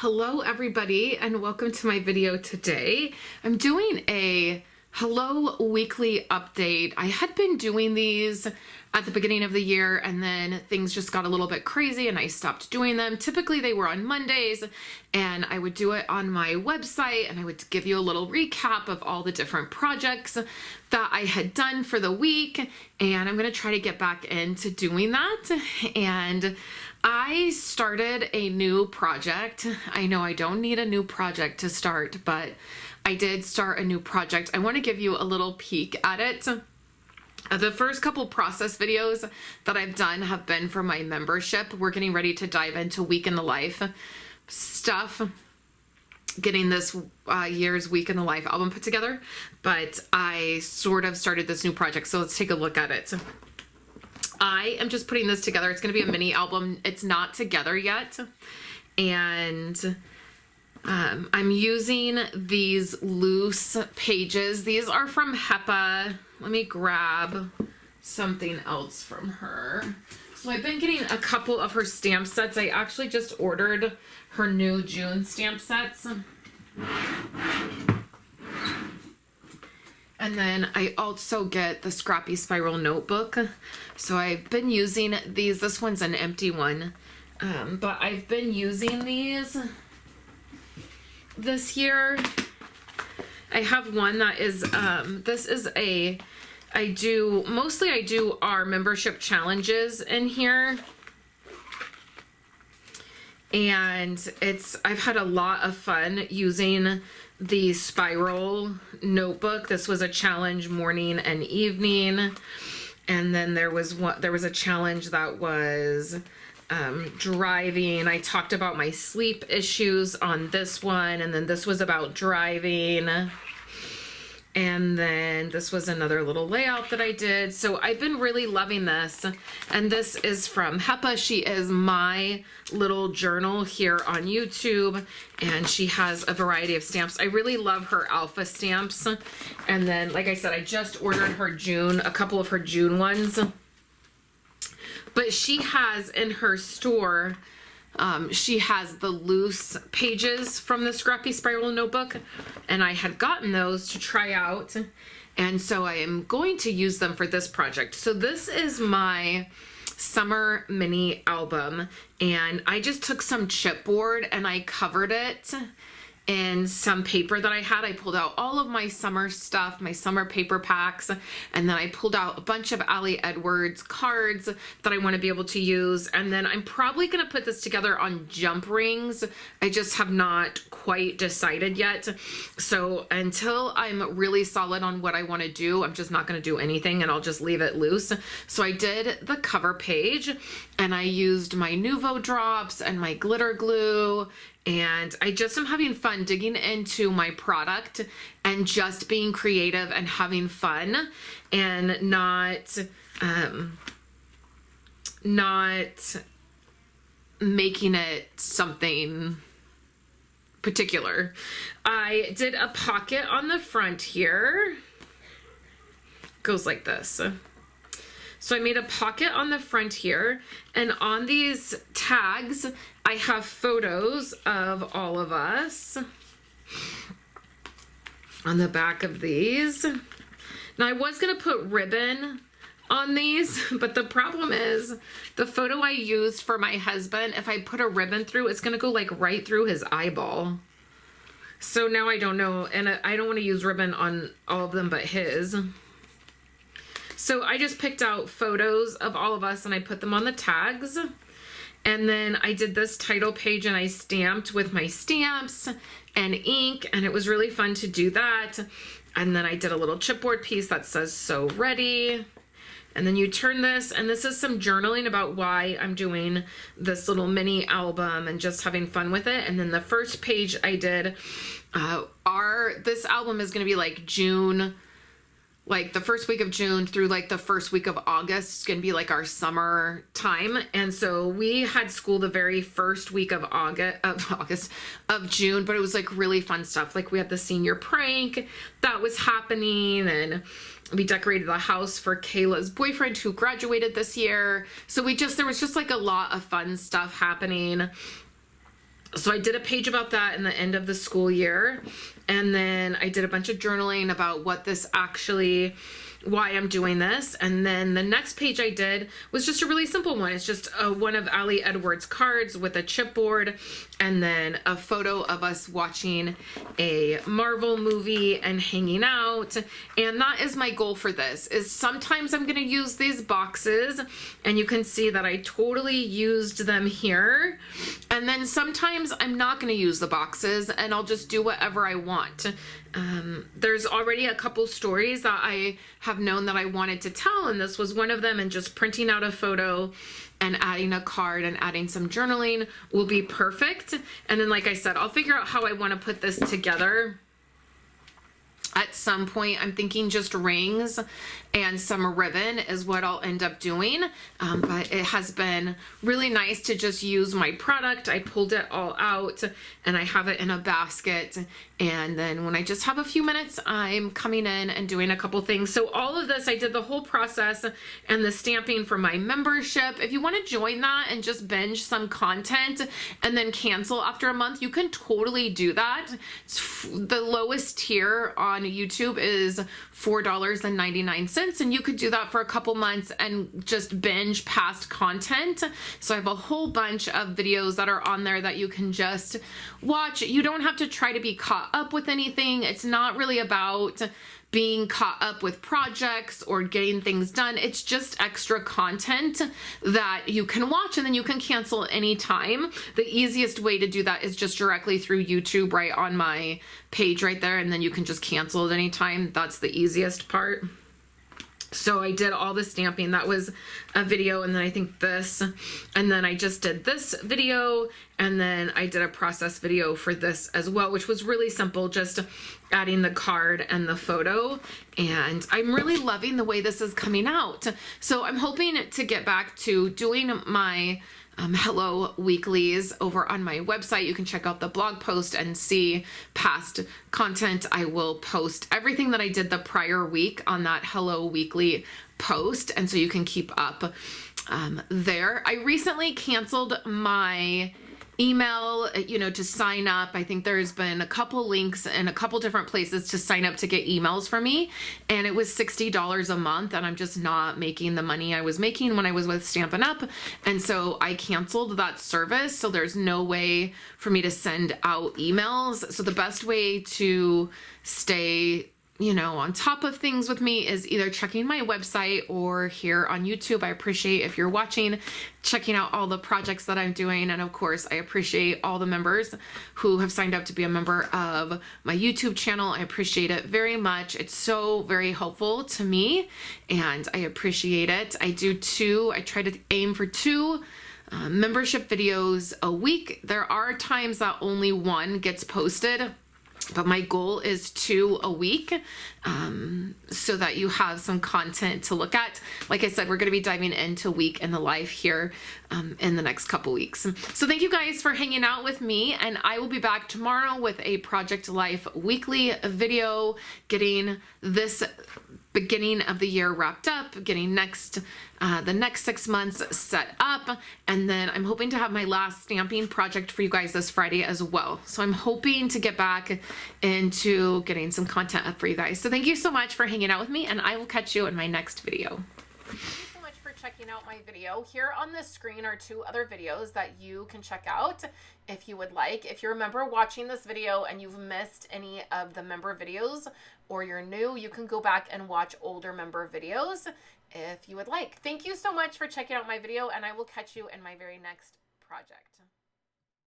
Hello everybody and welcome to my video today. I'm doing a Hello Weekly update. I had been doing these at the beginning of the year and then things just got a little bit crazy and I stopped doing them. Typically they were on Mondays and I would do it on my website and I would give you a little recap of all the different projects that I had done for the week, and I'm going to try to get back into doing that. And I started a new project. I know I don't need a new project to start, but I did start a new project. I want to give you a little peek at it. The first couple process videos that I've done have been for my membership. We're getting ready to dive into Week in the Life stuff, getting this year's Week in the Life album put together, but I sort of started this new project, so let's take a look at it. I am just putting this together. It's going to be a mini album. It's not together yet, and I'm using these loose pages. These are from HEPA. Let me grab something else from her. So I've been getting a couple of her stamp sets. I actually just ordered her new June stamp sets. And then I also get the Scrappy Spiral Notebook. So I've been using these. This one's an empty one. But I've been using these this year. I have one that is, this is I do our membership challenges in here. And I've had a lot of fun using the spiral notebook. This was a challenge morning and evening. And then there was a challenge that was driving. I talked about my sleep issues on this one, and then this was about driving. And then this was another little layout that I did. So I've been really loving this. And this is from HEPA. She is my little journal here on YouTube. And she has a variety of stamps. I really love her alpha stamps. And then, like I said, I just ordered her a couple of her June ones. But she has in her store, she has the loose pages from the Scrappy Spiral Notebook, and I had gotten those to try out, and so I am going to use them for this project. So this is my summer mini album, and I just took some chipboard and I covered it in some paper that I had. I pulled out all of my summer stuff, my summer paper packs, and then I pulled out a bunch of Ali Edwards cards that I want to be able to use. And then I'm probably going to put this together on jump rings. I just have not quite decided yet. So until I'm really solid on what I want to do, I'm just not going to do anything and I'll just leave it loose. So I did the cover page and I used my Nuvo drops and my glitter glue. And I just am having fun digging into my product and just being creative and having fun and not making it something particular. I did a pocket on the front here. Goes like this. So I made a pocket on the front here, and on these tags, I have photos of all of us on the back of these. Now I was gonna put ribbon on these, but the problem is the photo I used for my husband, if I put a ribbon through, it's gonna go like right through his eyeball. So now I don't know, and I don't wanna use ribbon on all of them but his. So I just picked out photos of all of us and I put them on the tags. And then I did this title page and I stamped with my stamps and ink, and it was really fun to do that. And then I did a little chipboard piece that says "So Ready." And then you turn this, and this is some journaling about why I'm doing this little mini album and just having fun with it. And then the first page I did, this album is going to be like June, like the first week of June through like the first week of August. It's going to be like our summer time. And so we had school the very first week of June, but it was like really fun stuff. Like we had the senior prank that was happening, and we decorated the house for Kayla's boyfriend who graduated this year. So there was just like a lot of fun stuff happening. So I did a page about that in the end of the school year. And then I did a bunch of journaling about what this actually, why I'm doing this. And then the next page I did was just a really simple one. It's just one of Ali Edwards' cards with a chipboard and then a photo of us watching a Marvel movie and hanging out. And that is my goal for this, is sometimes I'm going to use these boxes and you can see that I totally used them here. And then sometimes I'm not going to use the boxes and I'll just do whatever I want. There's already a couple stories that I have known that I wanted to tell, and this was one of them, and just printing out a photo and adding a card and adding some journaling will be perfect. And then, like I said, I'll figure out how I want to put this together. At some point, I'm thinking just rings and some ribbon is what I'll end up doing. But it has been really nice to just use my product. I pulled it all out and I have it in a basket. And then when I just have a few minutes, I'm coming in and doing a couple things. So all of this, I did the whole process and the stamping for my membership. If you want to join that and just binge some content and then cancel after a month, you can totally do that. The lowest tier on YouTube is $4.99, and you could do that for a couple months and just binge past content. So I have a whole bunch of videos that are on there that you can just watch. You don't have to try to be caught up with anything. It's not really about being caught up with projects or getting things done. It's just extra content that you can watch and then you can cancel anytime. The easiest way to do that is just directly through YouTube, right on my page right there, and then you can just cancel at any time. That's the easiest part. So I did all the stamping. That was a video, and then I think this, and then I just did this video, and then I did a process video for this as well, which was really simple, just adding the card and the photo. And I'm really loving the way this is coming out. So I'm hoping to get back to doing my Hello Weeklies over on my website. You can check out the blog post and see past content. I will post everything that I did the prior week on that Hello Weekly post, and so you can keep up there. I recently canceled my email, to sign up. I think there's been a couple links in a couple different places to sign up to get emails from me, and it was $60 a month, and I'm just not making the money I was making when I was with Stampin' Up, and so I canceled that service. So there's no way for me to send out emails. So the best way to stay on top of things with me is either checking my website or here on YouTube. I appreciate if you're watching, checking out all the projects that I'm doing. And of course, I appreciate all the members who have signed up to be a member of my YouTube channel. I appreciate it very much. It's so very helpful to me and I appreciate it. I try to aim for two membership videos a week. There are times that only one gets posted, but my goal is 2 a week, so that you have some content to look at. Like I said, we're going to be diving into week in the life here in the next couple weeks. So thank you guys for hanging out with me, and I will be back tomorrow with a Project Life weekly video, getting this beginning of the year wrapped up, getting the next 6 months set up, and then I'm hoping to have my last stamping project for you guys this Friday as well. So I'm hoping to get back into getting some content up for you guys. So thank you so much for hanging out with me, and I will catch you in my next video. Thank you so much for checking out my video. Here on the screen are 2 other videos that you can check out if you would like. If you remember watching this video and you've missed any of the member videos, or you're new, you can go back and watch older member videos if you would like. Thank you so much for checking out my video, and I will catch you in my very next project.